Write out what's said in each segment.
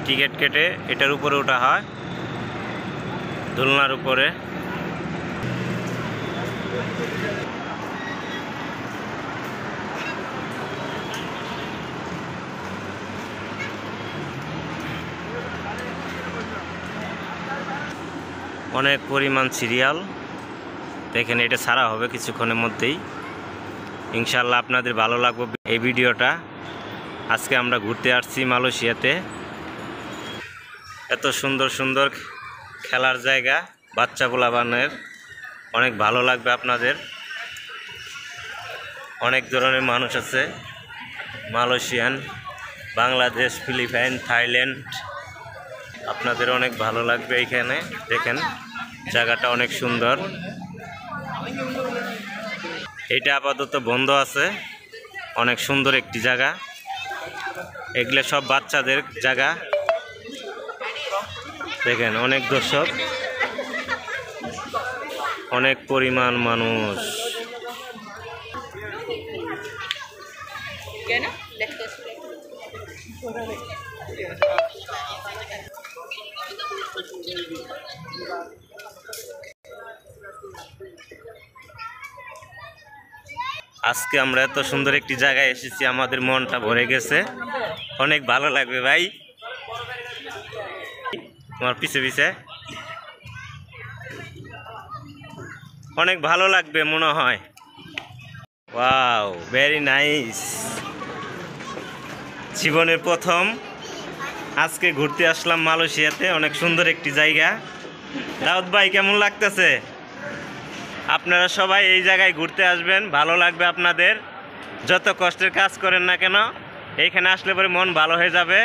Ticket কেটে এটার উপরে ওঠা হয়, দোলনার উপরে। অনেক পরিমাণ সিরিয়াল, দেখেন এটা ছাড়া হবে কিছুক্ষণের মধ্যেই। ইনশাআল্লাহ আপনাদের ভালো লাগবে এই ভিডিওটা। আজকে আমরা ঘুরতে আসছি মালয়েশিয়াতে। এত সুন্দর সুন্দর খেলার জায়গা বাচ্চা পোলাপানের, অনেক ভালো লাগবে আপনাদের। অনেক ধরনের মানুষ আছে, মালয়েশিয়ান, বাংলাদেশ, ফিলিপাইন, থাইল্যান্ড। আপনাদের অনেক ভালো লাগবে এইখানে। দেখেন জায়গাটা অনেক সুন্দর। এটা আপাতত বন্ধ আছে, অনেক সুন্দর একটি জায়গা। এগুলো সব বাচ্চাদের জায়গা। দেখেন অনেক দর্শক, অনেক পরিমাণ মানুষ। আজকে আমরা এত সুন্দর একটি জায়গায় এসেছি, আমাদের মনটা ভরে গেছে। অনেক ভালো লাগবে ভাই, তোমার পিছে পিছে অনেক ভালো লাগবে মনে হয়। Wow, very nice. জীবনের প্রথম আজকে ঘুরতে আসলাম মালয়েশিয়াতে, অনেক সুন্দর একটি জায়গা। দাউদ ভাই কেমন লাগতেছে? আপনারা সবাই এই জায়গায় ঘুরতে আসবেন, ভালো লাগবে আপনাদের। যত কষ্টের কাজ করেন না কেন, এইখানে আসলে পরে মন ভালো হয়ে যাবে।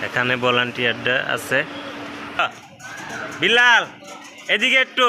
এখানে ভলান্টিয়াররা আছে। বিলাল এদিকে একটু।